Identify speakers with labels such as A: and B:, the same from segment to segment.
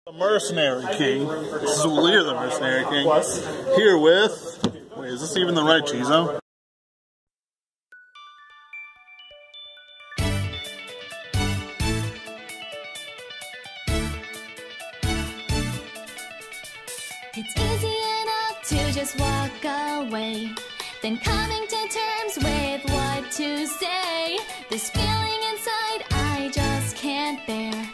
A: The Mercenary King, Xewleer the Mercenary King, here with, wait, is this even the right Chizo?
B: It's easy enough to just walk away, then coming to terms with what to say. This feeling inside I just can't bear,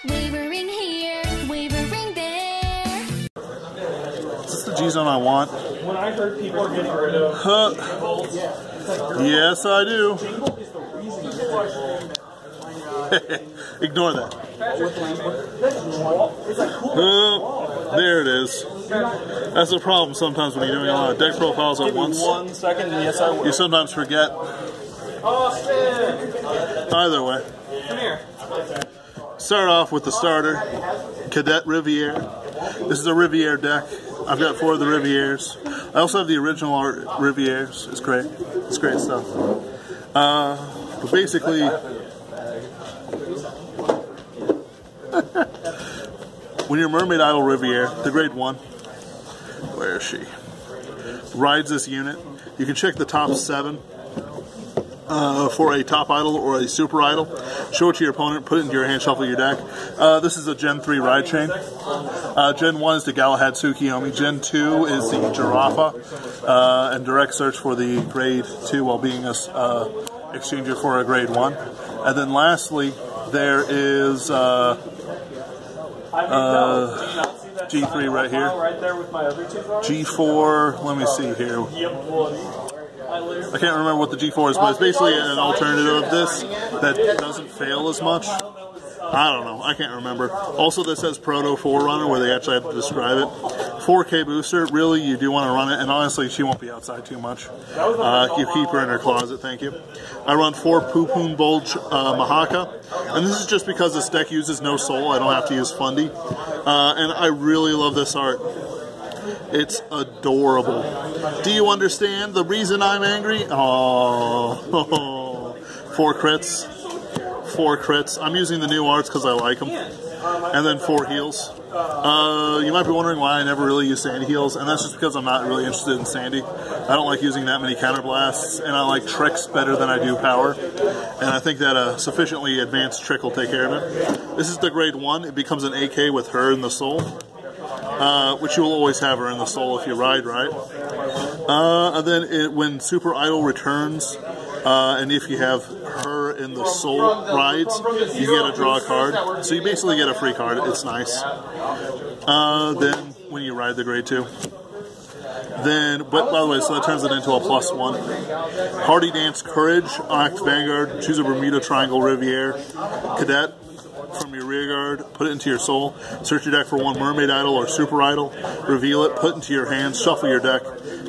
B: wavering here, wavering there.
A: Is this the G-Zone I want?
C: When I heard people are getting rid of
A: Yes, I do. Ignore that. There it is. That's the problem sometimes when you're doing a lot of deck profiles at once.
C: 1 second, and yes, I will.
A: You sometimes forget. Either way.
C: Come here.
A: Start off with the starter, Cadet Riviere. This is a Riviere deck. I've got 4 of the Rivieres. I also have the original art Rivieres. It's great. It's great stuff. But basically, when your Mermaid Idol Riviere, the grade 1, where is she? Rides this unit. You can check the top 7 for a top idol or a super idol. Show it to your opponent, put it into your hand, shuffle your deck. This is a Gen 3 ride chain. Gen 1 is the Galahad Tsukiyomi. Gen 2 is the Giraffa. And direct search for the grade 2 while being a exchanger for a grade 1. And then lastly, there is G3 right here. G4, let me see here. I can't remember what the G4 is, but it's basically an alternative of this that doesn't fail as much. I don't know. I can't remember. Also, this says Proto Forerunner, where they actually have to describe it. 4K booster. Really, you do want to run it, and honestly, she won't be outside too much. You keep her in her closet, thank you. I run 4 Poopoon Bulge Mahaka, and this is just because this deck uses no soul. I don't have to use Fundy. And I really love this art. It's adorable. Do you understand the reason I'm angry? Oh, 4 crits. 4 crits. I'm using the new arts because I like them. And then 4 heals. You might be wondering why I never really use Sandy heals, and that's just because I'm not really interested in Sandy. I don't like using that many counterblasts, and I like tricks better than I do power. And I think that a sufficiently advanced trick will take care of it. This is the grade 1. It becomes an AK with her in the soul. Which you will always have her in the soul if you ride right. And then when Super Idol returns, and if you have her in the soul rides, you get to draw a card. So you basically get a free card. It's nice. Then when you ride the grade 2. Then, but by the way, so that turns it into a +1. Hardy Dance Courage, act Vanguard, choose a Bermuda Triangle Riviere, Cadet. From your rear guard, put it into your soul, search your deck for 1 Mermaid Idol or Super Idol, reveal it, put it into your hands, shuffle your deck.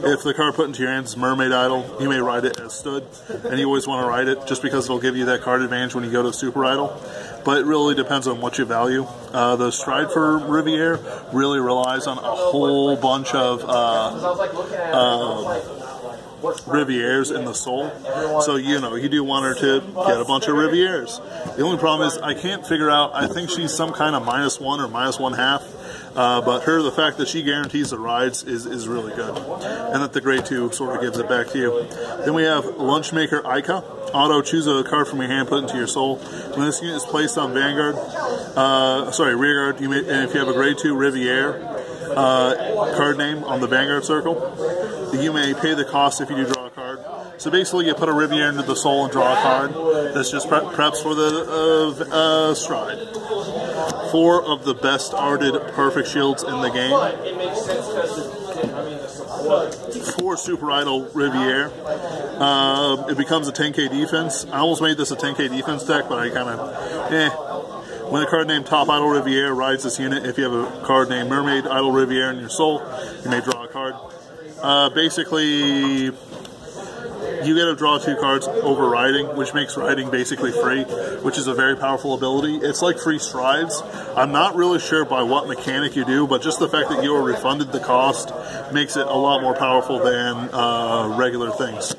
A: If the card put into your hands is Mermaid Idol, you may ride it as stood, and you always want to ride it just because it'll give you that card advantage when you go to Super Idol. But it really depends on what you value. The stride for Riviere really relies on a whole bunch of Rivieres in the soul, so you do want her to get a bunch of Rivieres. The only problem is I can't figure out, I think she's some kind of -1 or -1/2, but the fact that she guarantees the rides is really good, and that the grade 2 sort of gives it back to you. Then we have Lunchmaker Ica. Auto, choose a card from your hand, put it into your soul. When this unit is placed on Vanguard, rear guard, and if you have a grade 2 Riviere card name on the Vanguard circle, you may pay the cost if you do draw a card. So basically, you put a Riviere into the soul and draw a card. That's just preps for the stride. 4 of the best arted perfect shields in the game. 4 Super Idol Riviere. It becomes a 10k defense. I almost made this a 10k defense deck, but I kind of, When a card named Top Idol Riviere rides this unit, if you have a card named Mermaid Idol Riviere in your soul, you may draw a card. Basically, you get to draw 2 cards over riding, which makes riding basically free, which is a very powerful ability. It's like free strides. I'm not really sure by what mechanic you do, but just the fact that you are refunded the cost makes it a lot more powerful than regular things.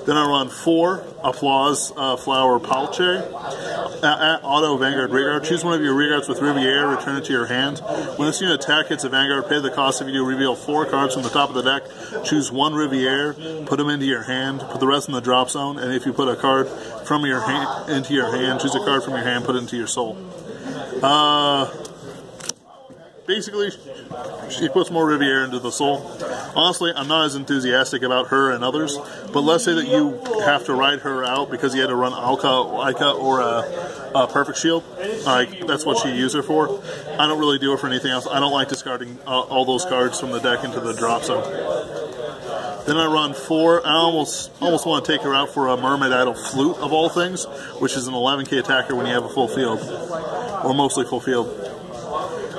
A: Then I run 4 Applause Flower Palche. Auto Vanguard Rearguard. Choose one of your rearguards with Riviere, return it to your hand. When this unit attack hits a Vanguard, pay the cost if you do. Reveal 4 cards from the top of the deck. Choose 1 Riviere, put them into your hand, put the rest in the drop zone, and if you put a card from your hand into your hand, choose a card from your hand, put it into your soul. Basically, she puts more Riviere into the soul. Honestly, I'm not as enthusiastic about her and others, but let's say that you have to ride her out because you had to run Alka or a Perfect Shield. That's what you use her for. I don't really do it for anything else. I don't like discarding all those cards from the deck into the drop zone. Then I run 4. I almost want to take her out for a Mermaid Idol Flute, of all things, which is an 11k attacker when you have a full field, or mostly full field.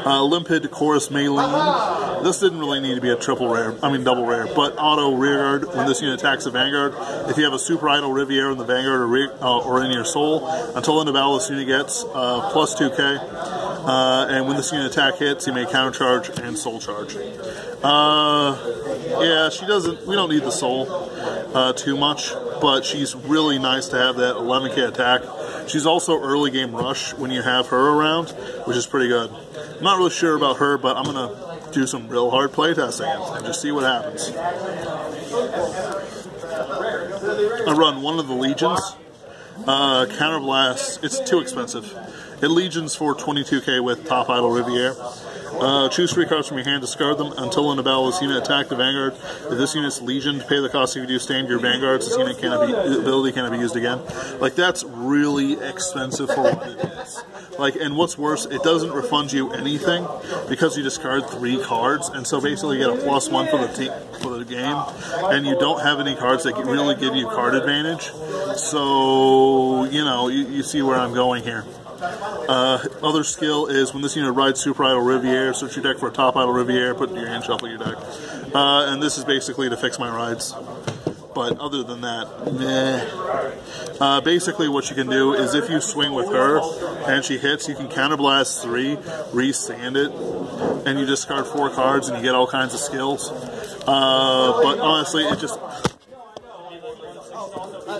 A: Limpid Chorus Maylene. This didn't really need to be a double rare, but auto rearguard. When this unit attacks the Vanguard, if you have a Super Idol Riviere in the Vanguard or in your soul, until end of battle, this unit gets plus 2k. And when this unit attack hits, you may counter charge and soul charge. Yeah, she doesn't. We don't need the soul too much, but she's really nice to have that 11k attack. She's also early game rush when you have her around, which is pretty good. I'm not really sure about her, but I'm going to do some real hard play testing and just see what happens. I run 1 of the Legions. Counterblast, it's too expensive. It Legions for 22k with Top Idol Riviere. Choose 3 cards from your hand, discard them until in the battle. This unit attack the Vanguard. If this unit's Legioned, pay the cost if you do stand your Vanguards. This unit ability cannot be used again. That's really expensive for what it is. And what's worse, it doesn't refund you anything because you discard 3 cards, and so basically you get a +1 for the game, and you don't have any cards that really give you card advantage. So you see where I'm going here. Other skill is when this unit rides Super Idol Riviere, search your deck for a Top Idol Riviere, put it in your hand, shuffle your deck. And this is basically to fix my rides. But other than that, meh. Basically what you can do is if you swing with her and she hits, you can counterblast 3, re-sand it, and you discard 4 cards and you get all kinds of skills. But honestly, it just...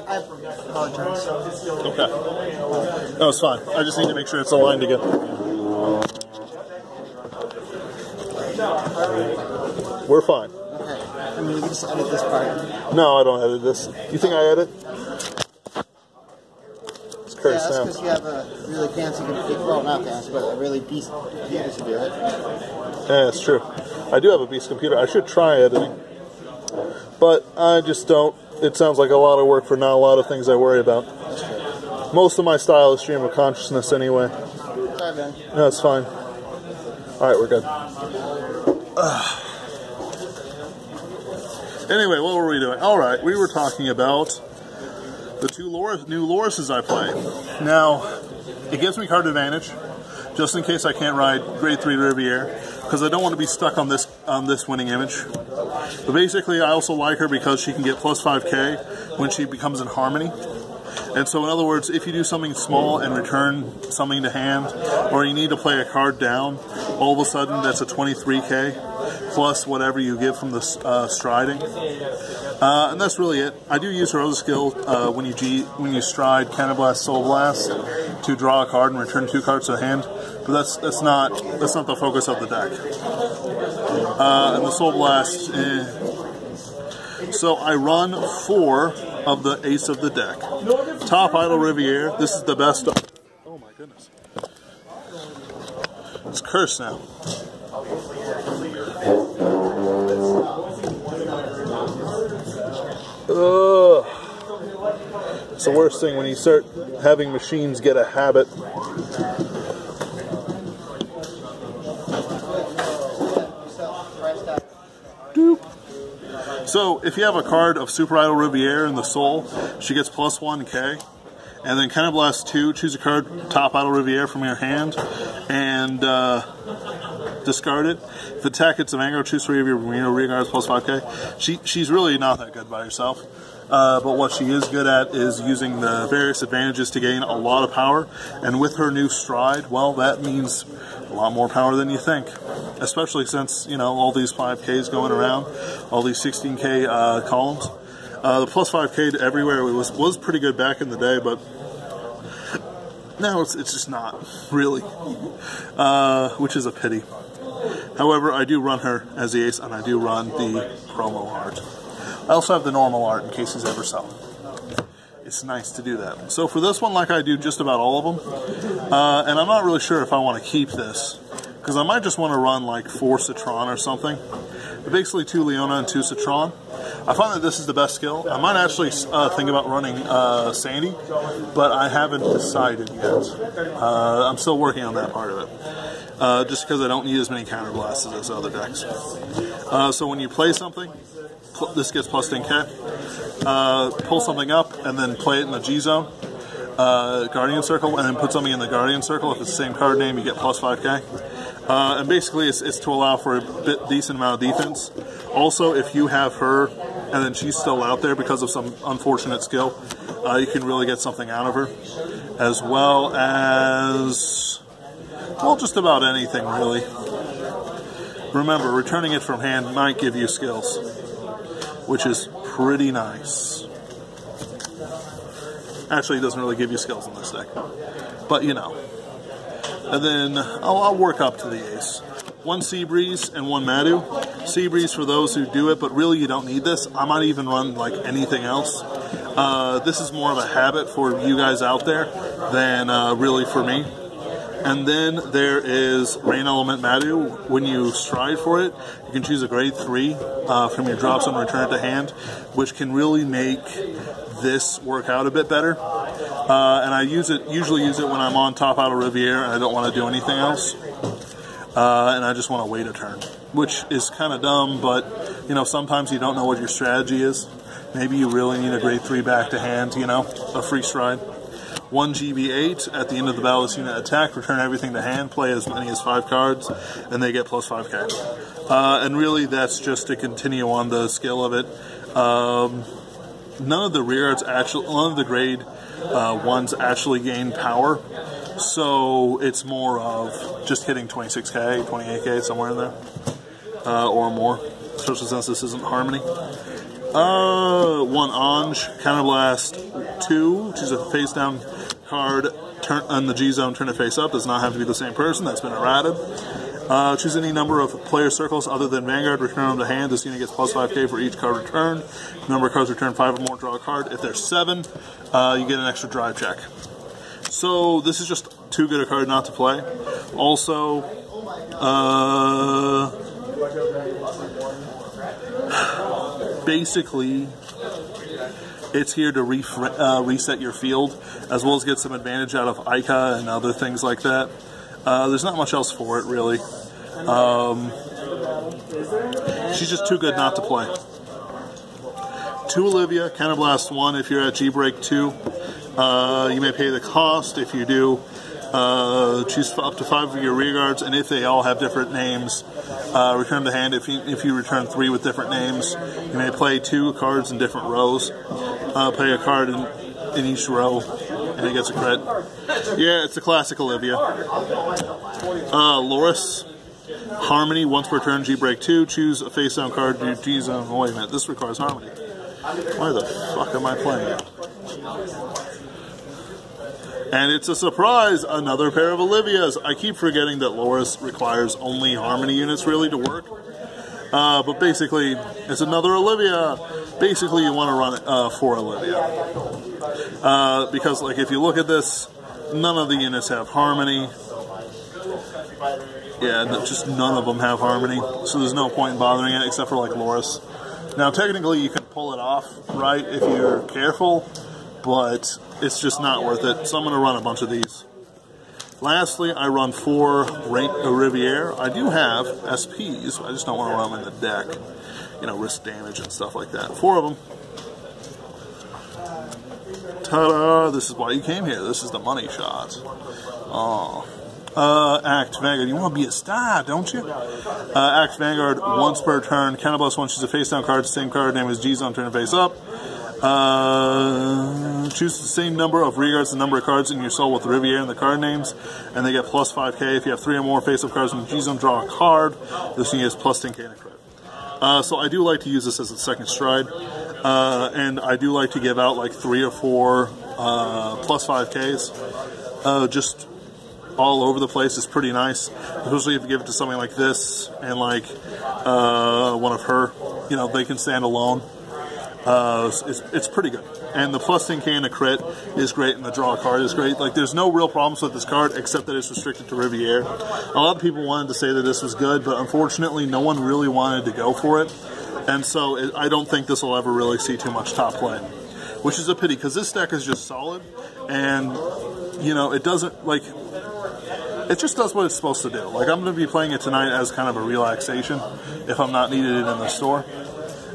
D: I apologize.
A: Okay. No, it's fine. I just need to make sure it's aligned again. We're fine.
D: Okay. I mean, you can just edit this part.
A: No, I don't edit this. You think I edit? It's cursed
D: that's
A: now.
D: because you have a really fancy computer. Well, not fancy, but a really decent computer to do it.
A: Yeah, it's true. I do have a beast computer. I should try editing. But I just don't. It sounds like a lot of work for not a lot of things I worry about. Most of my style is stream of consciousness anyway.
D: Sorry, man.
A: No, it's fine. Alright, we're good. Anyway, what were we doing? Alright, we were talking about the 2 new Lorises I play. Now, it gives me card advantage, just in case I can't ride Grade 3 Riviere, because I don't want to be stuck on this winning image. But basically, I also like her because she can get plus 5k when she becomes in Harmony. And so, in other words, if you do something small and return something to hand, or you need to play a card down, all of a sudden that's a 23k plus whatever you give from the striding. And that's really it. I do use her other skill when you stride Counterblast Soul Blast to draw a card and return 2 cards to hand. But that's not the focus of the deck. And the Soul Blast. So I run 4 of the ace of the deck. Top Idol Riviere. This is the best. Oh my goodness. It's cursed now. Ugh. It's the worst thing when you start having machines get a habit. Doop. So, if you have a card of Super Idol Riviere in the Soul, she gets plus 1k. And then Counterblast 2, choose a card, Top Idol Riviere from your hand, and discard it. If attack hits a Vanguard, choose 3 of your rearguards plus 5k. She's really not that good by herself. But what she is good at is using the various advantages to gain a lot of power. And with her new stride, well, that means a lot more power than you think. Especially since, all these 5Ks going around, all these 16K columns. The plus 5k to everywhere was pretty good back in the day, but now it's just not really, which is a pity. However, I do run her as the ace, and I do run the promo art. I also have the normal art in case he's ever selling. It's nice to do that. So for this one, like I do just about all of them, and I'm not really sure if I want to keep this, because I might just want to run like 4 Citron or something. But basically 2 Leona and 2 Citron. I find that this is the best skill. I might actually think about running Sandy, but I haven't decided yet. I'm still working on that part of it. Just because I don't need as many counterblasts as other decks. So when you play something, this gets plus 10k. Pull something up and then play it in the G zone, Guardian Circle, and then put something in the Guardian Circle. If it's the same card name, you get plus 5k. And basically it's to allow for a decent amount of defense. Also, if you have her and then she's still out there because of some unfortunate skill, you can really get something out of her. As well as, well, just about anything really. Remember, returning it from hand might give you skills, which is pretty nice. Actually, it doesn't really give you skills in this deck, but you know. And then I'll work up to the ace. 1 Seabreeze and 1 Madu. Seabreeze for those who do it, but really you don't need this. I might even run like anything else. This is more of a habit for you guys out there than really for me. And then there is Rain Element Madu. When you stride for it, you can choose a grade 3 from your drops and return it to hand, which can really make this work out a bit better. And I usually use it when I'm on top out of Riviere and I don't want to do anything else. And I just want to wait a turn, which is kind of dumb, but you know, sometimes you don't know what your strategy is. Maybe you really need a grade 3 back to hand, you know, a free stride. 1 GB8 at the end of the battle this unit attack, return everything to hand, play as many as 5 cards, and they get plus 5k. And really that's just to continue on the skill of it. None of the none of the grade ones actually gain power, so it's more of just hitting 26k, 28k, somewhere in there, or more, especially since this isn't Harmony. 1 Ange, Counterblast 2, which is a face down card on the G zone, turn it face up, does not have to be the same person, that's been errated. Choose any number of player circles other than Vanguard, return them to hand. This unit gets plus 5k for each card returned. Number of cards returned 5 or more, draw a card. If there's 7, you get an extra drive check. So this is just too good a card not to play. Also, basically, it's here to reset your field, as well as get some advantage out of Ica and other things like that. There's not much else for it, really. She's just too good not to play. 2 Olivia, Counterblast 1. If you're at G-Break 2, you may pay the cost. If you do, choose up to 5 of your rear guards, and if they all have different names, return to hand. If you return 3 with different names, you may play 2 cards in different rows. Play a card in each row, and it gets a crit. Yeah, it's a classic Olivia. Loris, Harmony, once per turn, G-Break 2. Choose a face-down card to G-Zone. Oh, wait a minute, this requires Harmony. Why the fuck am I playing it? And it's a surprise, another pair of Olivias. I keep forgetting that Loris requires only Harmony units, really, to work. But basically, it's another Olivia. Basically, you want to run 4 Olivia. Because, like, if you look at this, none of the units have Harmony. Yeah, just none of them have Harmony. So there's no point in bothering it, except for, like, Loris. Now, technically, you can pull it off, right, if you're careful, but it's just not worth it. So I'm going to run a bunch of these. Lastly, I run 4 Riviere. I do have SPs, I just don't want to run them in the deck. You know, risk damage and stuff like that. 4 of them. Ta-da! This is why you came here. This is the money shot. Oh. Act Vanguard. You want to be a star, don't you? Act Vanguard once per turn. Counterblast 1. Choose a face-down card. Same card name as G-Zone. Turn it face up. Choose the same number of rear guards, the number of cards in your soul with Riviere and the card names, and they get plus 5k. If you have 3 or more face-up cards in the G-Zone, draw a card. This thing is plus 10k and a crit. So I do like to use this as a second stride. And I do like to give out like 3 or 4 plus 5Ks. Just all over the place is pretty nice, especially if you give it to something like this and like one of her. You know, they can stand alone. It's pretty good. And the plus 10K in a crit is great, and the draw card is great. Like, there's no real problems with this card except that it's restricted to Riviere. A lot of people wanted to say that this was good, but unfortunately no one really wanted to go for it. And so I don't think this will ever really see too much top play, which is a pity because this deck is just solid, and you know, it doesn't, like, it just does what it's supposed to do. Like, I'm going to be playing it tonight as kind of a relaxation if I'm not needed in the store,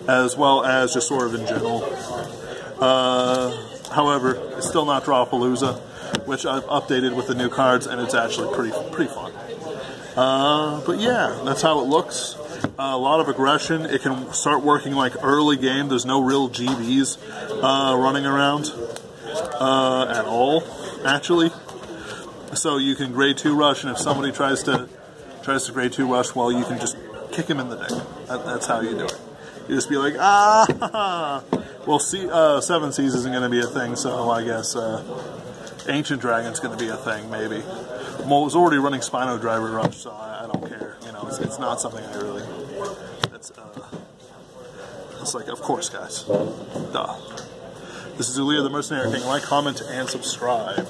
A: as well as just sort of in general. However, it's still not Drawpalooza, which I've updated with the new cards, and it's actually pretty fun. But yeah, that's how it looks. A lot of aggression. It can start working like early game. There's no real GBs running around at all, actually. So you can grade 2 rush, and if somebody tries to grade 2 rush, well, you can just kick him in the dick. That's how you do it. You just be like, ah. Well, 7 Seas isn't going to be a thing, so I guess Ancient Dragon's going to be a thing, maybe. Well, it was already running Spino Driver Rush, so I don't care. You know, it's not something I really. It's like, of course, guys. Duh. This is Xewleer, the Mercenary King. Like, comment, and subscribe.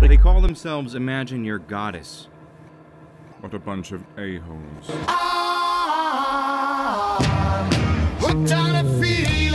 E: They call themselves Imagine Your Goddess. What a bunch of a-holes.
F: Hooked on a feeling.